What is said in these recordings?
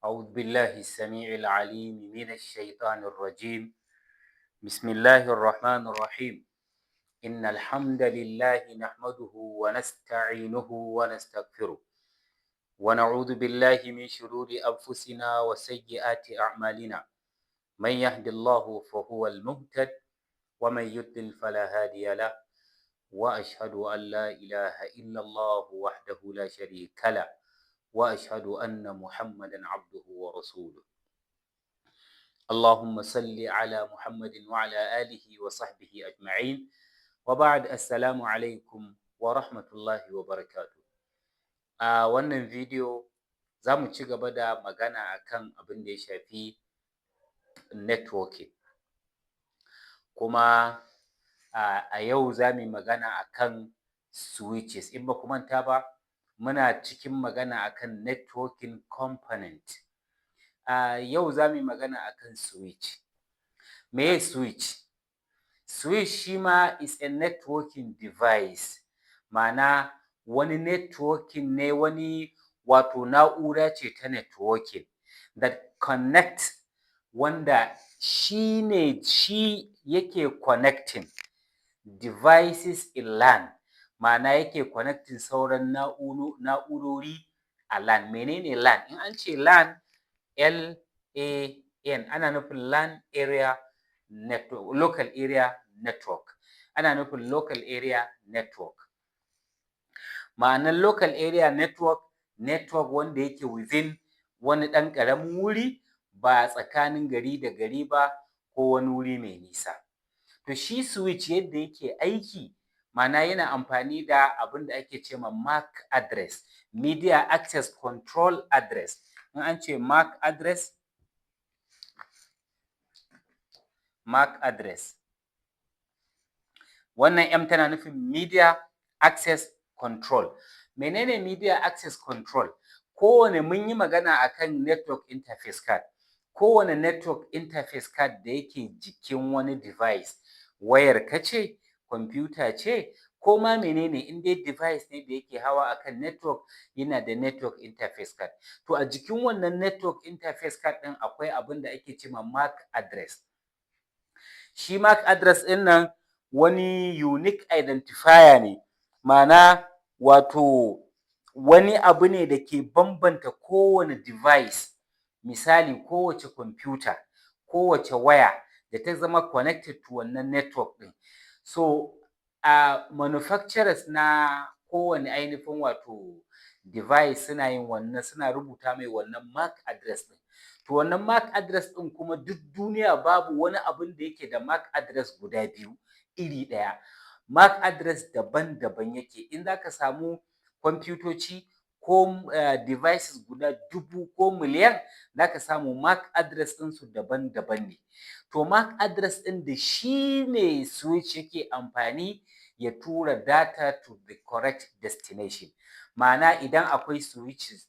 أعوذ بالله السميع العليم من الشيطان الرجيم بسم الله الرحمن الرحيم إن الحمد لله نحمده ونستعينه ونستغفره ونعوذ بالله من شرور أنفسنا وسيئات أعمالنا من يهد الله فهو المهتد ومن يضلل فلا هادي له وأشهد أن لا إله إلا الله وحده لا شريك له وأشهد أن محمدا عبده ورسوله اللهم صل على محمد وعلى آله وصحبه أجمعين وبعد السلام عليكم ورحمة الله وبركاته. A wannan bidiyo za mu ci gaba da magana akan abin da ya shafi networking, kuma a yau za mu yi magana akan switches. In ba ku manta ba, muna cikin magana akan networking component. Yau za mu yi magana akan switch. Meye switch? Switch shi ma is a networking device, ma'ana wani networking ne, wani wato na'ura ce ta networking that connect, wanda shi yake connecting devices in LAN, ma'ana yake connecting sauran na'urori a LAN. Menene LAN? In an ce LAN, LAN, ana nufin LAN area network, local area network. Ana nufin local area network. Ma'anar local area network, network wanda yake within wani ɗan ƙaramin wuri, ba tsakanin gari da gari ba ko wani wuri mai nisa. To shi switch yadda yake aiki, ma'ana yana amfani da abin da ake ce ma MAC address, Media Access Control Address. In an ce MAC address, wannan M tana nufin Media Access Control. Menene Media Access Control? Kowane, mun yi magana akan network interface card. Kowane network interface card da yake jikin wani device, wayar ka ce, kwamfuta ce, ko ma menene, in dai device ne da yake hawa akan network, yana da network interface card. To a jikin wannan network interface card ɗin akwai abin da ake ce ma MAC address. Shi MAC address ɗin nan wani unique identifier ne, ma'ana wato wani abu ne da ke bambanta kowane device. Misali, kowace kwamfuta, kowace waya da ta zama connected to wannan network ɗin. So, manufacturers na kowane ainihin wato device suna yin wannan, suna rubuta mai wannan MAC address ɗin. To wannan MAC address ɗin kuma duk duniya babu wani abin da yake da MAC address guda biyu iri ɗaya. MAC address daban-daban yake. In za ka samu kwamfutoci ko devices guda 1000 ko miliyan, za ka samu MAC address ɗinsu daban-daban ne. To MAC address ɗin da shi ne switch yake amfani ya tura data to the correct destination. Ma'ana idan akwai switches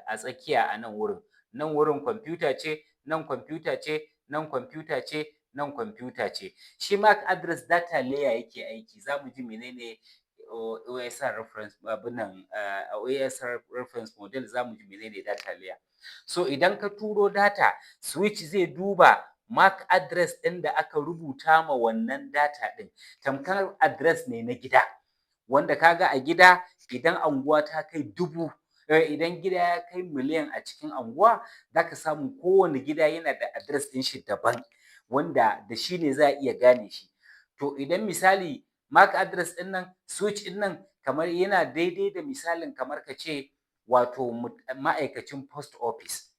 a tsakiya a nan wurin kwamfuta ce, nan kwamfuta ce, nan kwamfuta ce, nan kwamfuta ce. Shi MAC address data layer yake aiki. Za mu ji menene OSR reference, OSR reference model, za mu ji menene data layer. So idan ka turo data, switch zai duba MAC address ɗin da aka rubuta ma wannan data ɗin. Tamkar address ne na gida, wanda kaga a gida idan anguwa ta kai 1000, idan gida ya kai miliyan a cikin anguwa, za ka samu kowane gida yana da address ɗin shi daban, wanda da shi ne za a iya gane shi. To idan misali MAC address ɗin nan, switch ɗin nan, kamar yana daidai da misalin kamar ka ce wato ma'aikacin post office,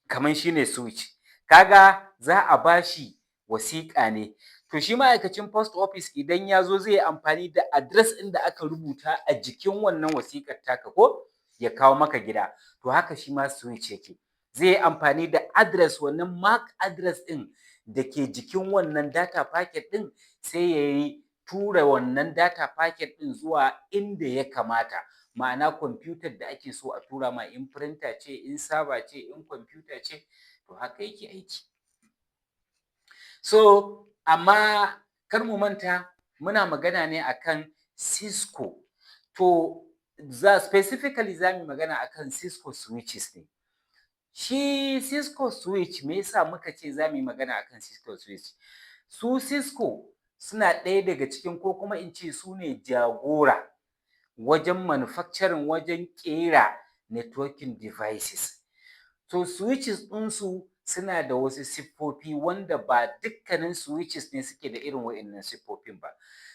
kamar shi ne switch. Kaga za a bashi wasiƙa ne. To shi ma'aikacin post office idan ya zo zai yi amfani da address ɗin da aka rubuta a jikin wannan wasiƙar taka ko ya kawo maka gida. To haka shi ma switch yake. Zai yi amfani da address, wannan MAC address ɗin da ke jikin wannan data packet ɗin, sai ya yi tura wannan data packet ɗin zuwa inda ya kamata. Ma'ana kwamfutar da ake so a tura ma, in printer ce, in server ce, in kwamfuta ce, to haka yake aiki. So, amma kar mu manta muna magana ne akan Cisco. To specifically za mu magana akan Cisco switches ne. Shi Cisco Switch, me yasa muka ce za mu yi magana akan Cisco Switch? Su Cisco suna ɗaya daga cikin, ko kuma in ce su ne jagora wajen manufacturing, wajen ƙera networking devices. To switches ɗinsu suna da wasu siffofi wanda ba dukkanin switches ne suke da irin wa'innan siffofin ba.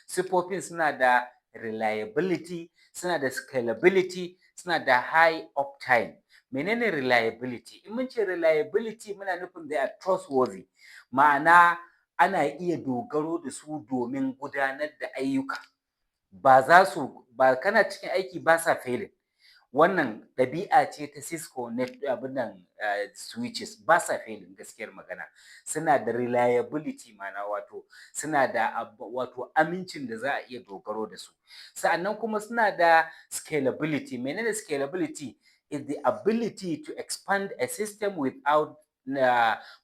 Siffofin suna da reliability, suna da scalability, suna da high uptime. Menene reliability? In mun ce reliability muna nufin they are trustworthy, ma'ana ana iya dogaro da su domin gudanar da ayyuka. Ba kana cikin aiki ba sa failing. Wannan ɗabi'a ce ta Cisco switches, ba sa failing gaskiyar magana. Suna da reliability, ma'ana wato suna da wato amincin da za a iya dogaro da su. Sa'annan kuma suna da scalability. Menene scalability? Is the ability to expand a system without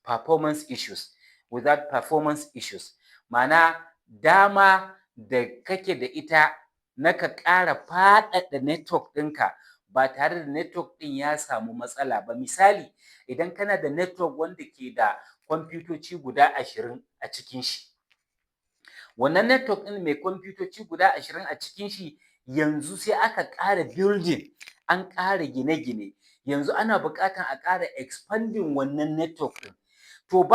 performance issues. Ma'ana dama da kake da ita na ka ƙara faɗaɗa network ɗinka ba tare da network ɗin ya samu matsala ba. Misali, idan kana da network wanda ke da kwamfutoci guda 20 a cikin shi, wannan network ɗin mai kwamfutoci guda 20 a cikin shi, yanzu sai aka ƙara building, an ƙara gine-gine, yanzu ana buƙatar a ƙara expanding wannan network ɗin. To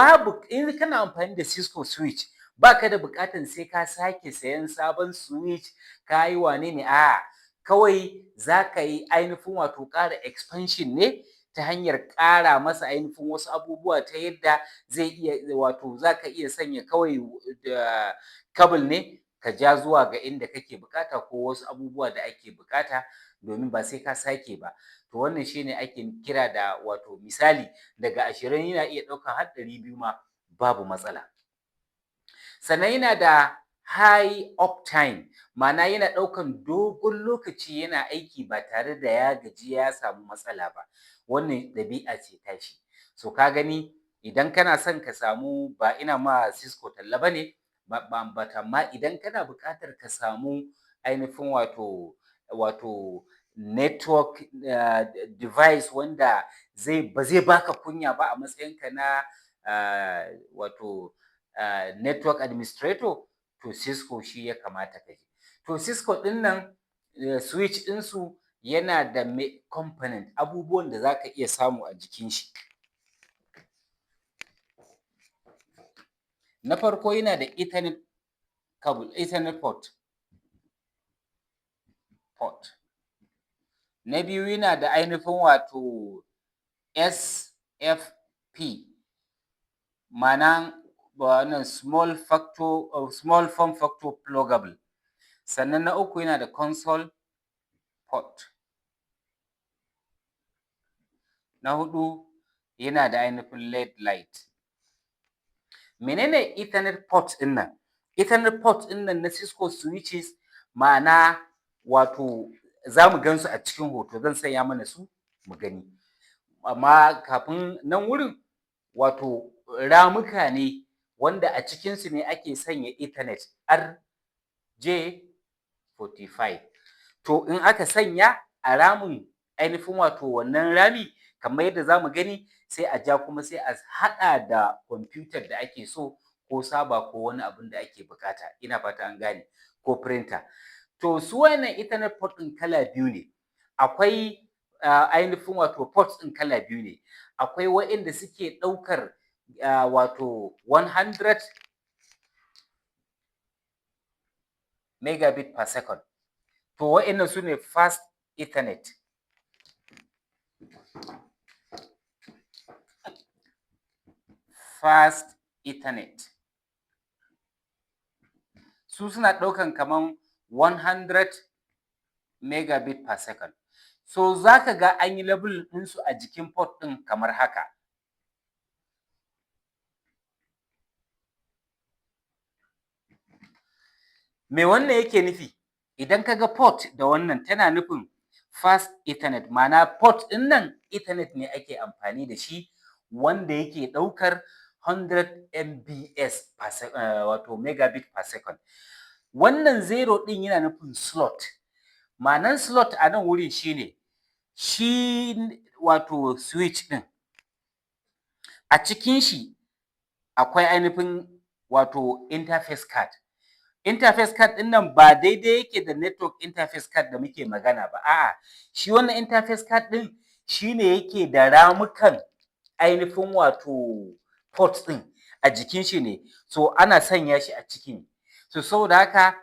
in kana amfani da Cisco Switch, ba ka da buƙatar sai ka sake sayan sabon switch ka yi wane ne, a'a, kawai za ka yi ainihin wato ƙara expansion ne ta hanyar ƙara masa ainihin wasu abubuwa, ta yadda zai iya, wato za ka iya sanya kawai da cable ne ka ja zuwa ga inda kake buƙata, ko wasu abubuwa da ake buƙata, domin ba sai ka sake ba. To wannan shi ne ake kira da, wato misali, daga 20 yana iya ɗaukan har 200 ma babu matsala. Sannan yana da high uptime, ma'ana yana ɗaukan dogon lokaci yana aiki ba tare da ya gaji ya samu matsala ba. Wannan ɗabi'a ce tashi. So ka gani, idan kana son ka samu, ba ina ma Cisco talla ba ne, amma idan kana buƙatar ka samu ainihin wato network device wanda ba zai baka kunya ba a matsayinka na network administrator, to Cisco shi ya kamata ka je. To Cisco ɗin nan switch ɗinsu yana da component, abubuwan da za ka iya samu a jikin shi. Na farko yana da Ethernet cable, Ethernet port. Na biyu yana da ainihin wato SFP, ma'ana wannan small form factor pluggable. Sannan na uku yana da console port. Na huɗu yana da ainihin LED light. Menene Ethernet port ɗin nan? Ethernet port ɗin nan na Cisco switches, ma'ana wato za mu gan su a cikin hoto, zan sanya mana su mu gani. Amma kafin nan wurin, wato ramuka ne wanda a cikinsu ne ake sanya Ethernet RJ45. To in aka sanya a ramin, ainihin wato wannan rami, kamar yadda za mu gani, sai a ja kuma sai a haɗa da kwamfutar da ake so, ko server, ko wani abun da ake buƙata. Ina fata an gane, ko printer. To su wannan Ethernet port ɗin kala biyu ne. Akwai ainihin wato ports ɗin kala biyu ne. Akwai waɗanda suke ɗaukar wato 100 megabit per second. To waɗannan su ne fast Ethernet. Fast Ethernet. Su suna ɗaukan kaman 100 megabit per second. So za ka ga an yi label ɗinsu a jikin port ɗin kamar haka. Me wannan yake nufi? Idan ka ga port da wannan, tana nufin fast Ethernet, ma'ana port ɗin nan Ethernet ne ake amfani da shi, wanda yake ɗaukar 100 MBS wato megabit per second. Wannan 0 ɗin yana nufin slot. Ma'anan slot a nan wurin shi ne, shi wato switch ɗin a cikin shi akwai ainihin wato interface card. Interface card ɗin nan ba daidai yake da network interface card da muke magana ba, a'a shi wannan interface card ɗin shine yake da ramukan ainihin wato port ɗin a jikin shi ne, so ana sanya shi a ciki ne. So saboda haka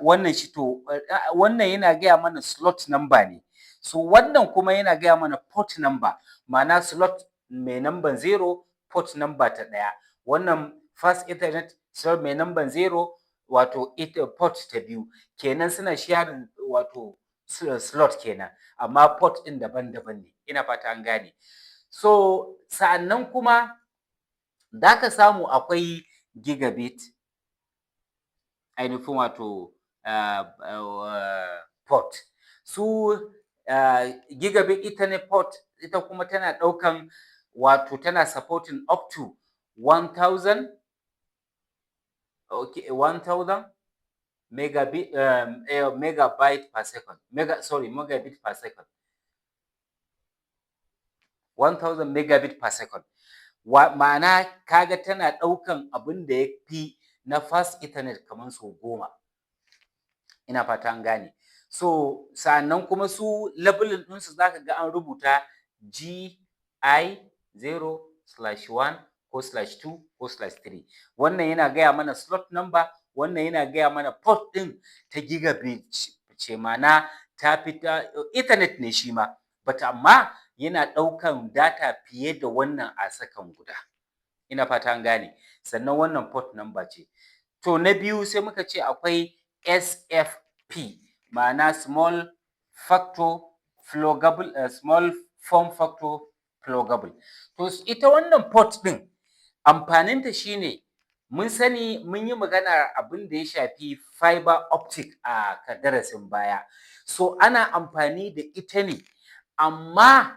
wannan shi to wannan yana gaya mana slot number ne, so wannan kuma yana gaya mana port number, ma'ana slot mai number 0, port number ta ɗaya. Wannan first ethernet slot mai number 0 wato ita port ta biyu, kenan suna sharing wato slot kenan, amma port ɗin daban-daban ne, ina fata an gane. So sa'annan kuma da ka samu akwai gigabit ainihin wato port. Su gigabit ethernet port ita kuma tana ɗaukan wato tana supporting up to 1000 megabit per second. Megabit per second. 1000 megabit per second. Ma'ana kaga tana ɗaukan abin da ya fi na fast ethernet kamar sau 10. Ina fata an gane. So sa'annan kuma su labelin ɗinsu za ka ga an rubuta GI0/1 ko /2 ko /3. Wannan yana gaya mana slot number, wannan yana gaya mana port ɗin ta gigabit ce, ma'ana ta fita ethernet ne shi ma, but amma yana ɗaukan data fiye da wannan a second guda. Ina fata an gane. Sannan wannan port number ce. To na biyu sai muka ce akwai SFP, ma'ana small form factor pluggable. To ita wannan port ɗin amfaninta shine mun sani mun yi magana abin da ya shafi fiber optic a darasin baya. So ana amfani da ita ne amma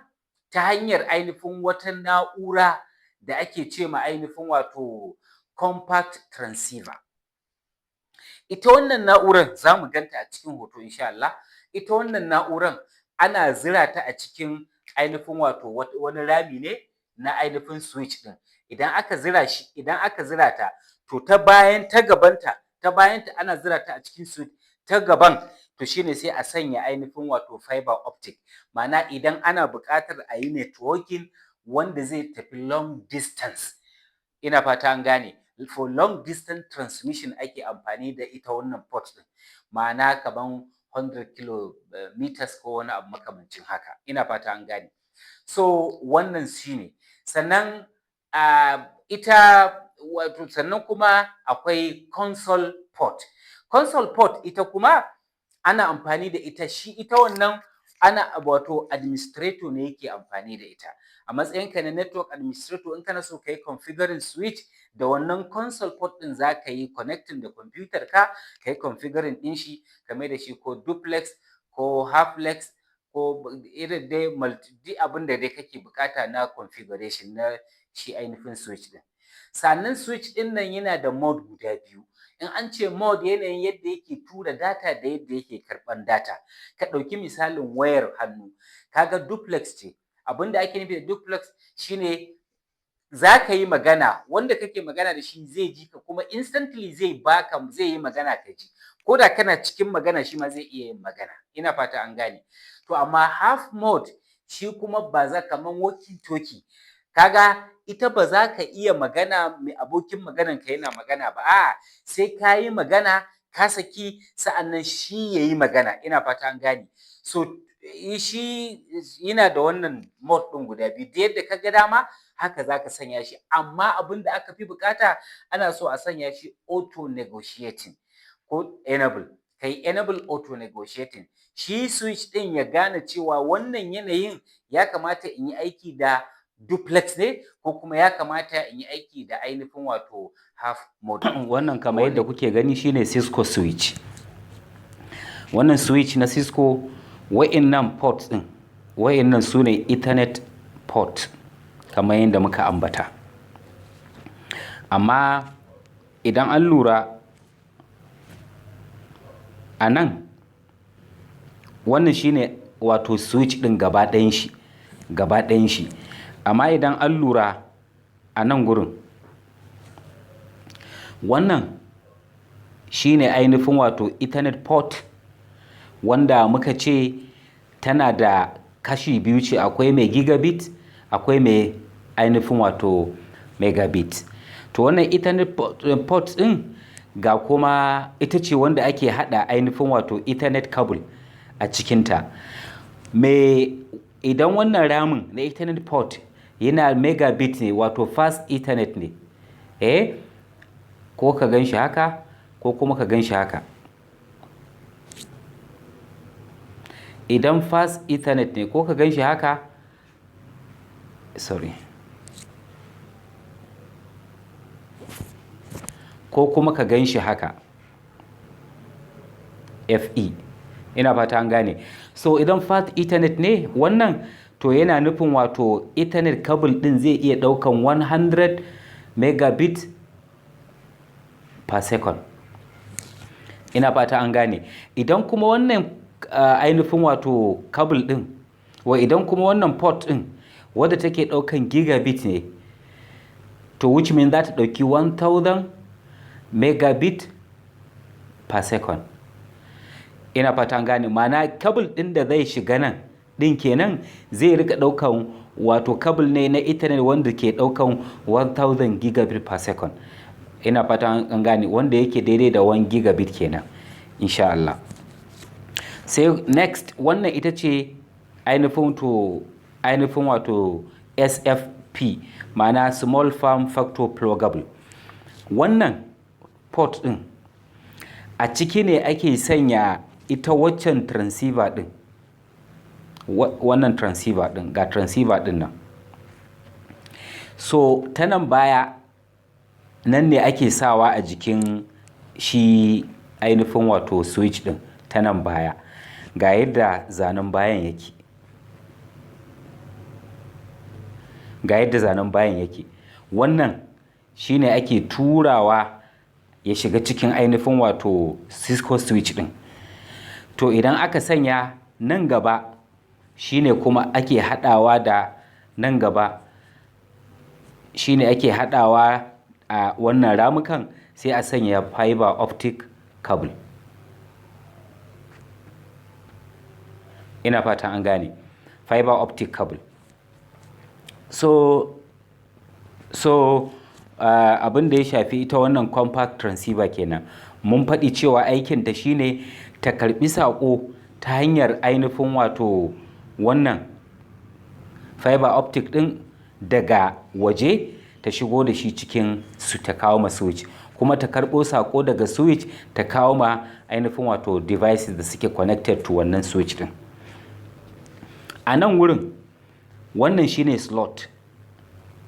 ta hanyar ainihin wata na'ura da ake ce ma ainihin wato compact transceiver. Ita wannan na'urar za mu ganta a cikin hoto insha Allah. Ita wannan na'urar ana zira ta a cikin ainihin wato wani rami ne na ainihin switch ɗin. Idan aka zira ta, to ta gabanta ana zira ta a cikin switch, ta gaban to shine sai a sanya ainihin wato fiber optic. Ma'ana idan ana buƙatar a yi networking wanda zai tafi long distance, ina fata an gane, for long distance transmission ake amfani da ita wannan port ɗin, ma'ana kaman 100 kilometers ko wani abu makamancin haka, ina fata an gane. So wannan shine. Sannan sannan kuma akwai console port. Console port ita kuma ana amfani da ita, ita wannan wato administrator ne yake amfani da ita. A matsayinka na network administrator, in kana so ka yi configuring switch da wannan console port ɗin za ka yi connecting da computer ka yi configuring ɗin shi, ka mai da shi ko duplex ko halflex ko irin dai duk abin da dai kake bukata na configuration na shi ainihin switch ɗin. Sannan switch ɗin nan yana da mode guda biyu. In an ce mode, yanayin yadda yake tura data da yadda yake karɓan data. Ka ɗauki misalin wayar hannu, kaga duplex ce. Abin da ake nufi da duplex shine za ka yi magana, wanda kake magana da shi zai ji ka kuma instantly zai yi magana ka ji. Ko da kana cikin magana shi ma zai iya yin magana. Ina fata an gane. To amma half mode shi kuma ba za kaman walkie talkie. Kaga ita ba za ka iya magana mai abokin maganan ka yana magana ba, a'a sai ka yi magana ka saki sa'annan shi ya yi magana. Ina fata an gane. So shi yana da wannan mode ɗin guda biyu, da yadda ka ga dama haka za ka sanya shi, amma abin da aka fi bukata ana so a sanya shi auto negotiating ko enable. Ka yi enable auto negotiating, shi switch ɗin ya gane cewa wannan yanayin ya kamata in yi aiki da duplex ne ko kuma ya kamata in yi aiki da ainihin wato half mode. Wannan kamar yadda kuke gani shine Cisco switch. Wannan switch na Cisco, wa'innan ports ɗin, wa'innan su ne Ethernet port kamar yadda muka ambata. Amma idan an lura a nan, wannan shine wato switch ɗin gaba ɗayan shi. Amma idan an lura a nan gurin wannan shine ainihin wato Ethernet port wanda muka ce tana da kashi biyu ce, akwai mai gigabit akwai mai ainihin wato megabit. To wannan Ethernet port din ga kuma ita ce wanda ake hada ainihin wato Ethernet cable a cikinta. Idan wannan ramin na Ethernet port yana megabit ne, wato fast Ethernet ne, ko ka gan shi haka ko kuma ka gan shi haka. Idan fast Ethernet ne ko ka gan shi haka, ko kuma ka gan shi haka, FE. Ina fata an gane. So idan fast Ethernet ne wannan, to yana nufin wato Ethernet cable din zai iya daukan 100 megabit per second. Ina fata an gane. Idan kuma wannan ainihin wato cable din, idan kuma wannan port din wadda take daukan gigabit ne, to which means za ta dauki 1000 megabit per second. Ina fata an gane. Ma'ana cable din da zai shiga nan din kenan zai rika daukan wato cable ne na Ethernet wanda ke daukan 1000 gigabit per second. Ina fata an gane, wanda yake daidai da 1 gigabit kenan insha Allah. Sai next wannan ita ce ainihin wato SFP, ma'ana small form factor pluggable. Wannan port din a ciki ne ake sanya ita waccan transceiver din, wannan transceiver din, ga transceiver din nan. So ta nan baya nan ne ake sawa a jikin shi ainihin wato switch din, ta nan baya ga yadda zanen bayan yake, wannan shine ake turawa ya shiga cikin ainihin wato Cisco switch din. To idan aka sanya nan gaba shine kuma ake hadawa da nan gaba, shine ake hadawa a wannan ramukan, sai a sanya fiber optic cable. Ina fata an gane, fiber optic cable. So abin da ya shafi ita wannan compact transceiver kenan, mun faɗi cewa aikinta shine ta karbi saƙo ta hanyar ainihin wato wannan fiber optic ɗin daga waje ta shigo da shi cikin su, ta kawo ma switch, kuma ta karɓo saƙo daga switch ta kawo ma ainihin wato devices da suke connected to wannan switch ɗin. A nan wurin wannan shine slot.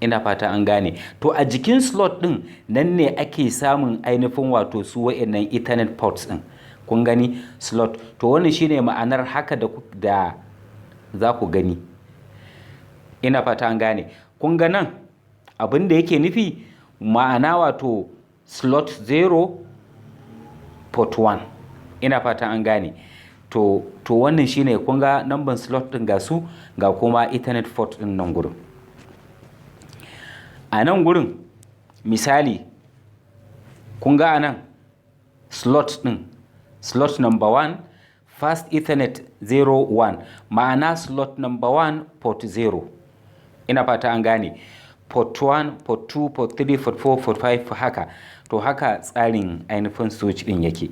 Ina fata an gane. To a jikin slot ɗin nan ne ake samun ainihin wato su wa'annan Ethernet ports ɗin. Kun gani slot. To wannan shine ma'anar haka da za ku gani. Ina fata an gane. Kun ga nan abin da yake nufi, ma'ana wato slot 0 port 1. Ina fata an gane. To wannan shine kun ga number slot ɗin ga su, ga kuma Ethernet port ɗin nan gurin. A nan gurin misali kun ga anan slot ɗin, slot number 1 fast Ethernet 01, ma'ana slot number 1 port 0. Ina fata an gane. Port 1, port 2, port 3, port 4, port 5 haka. To haka tsarin ainihin switch ɗin yake.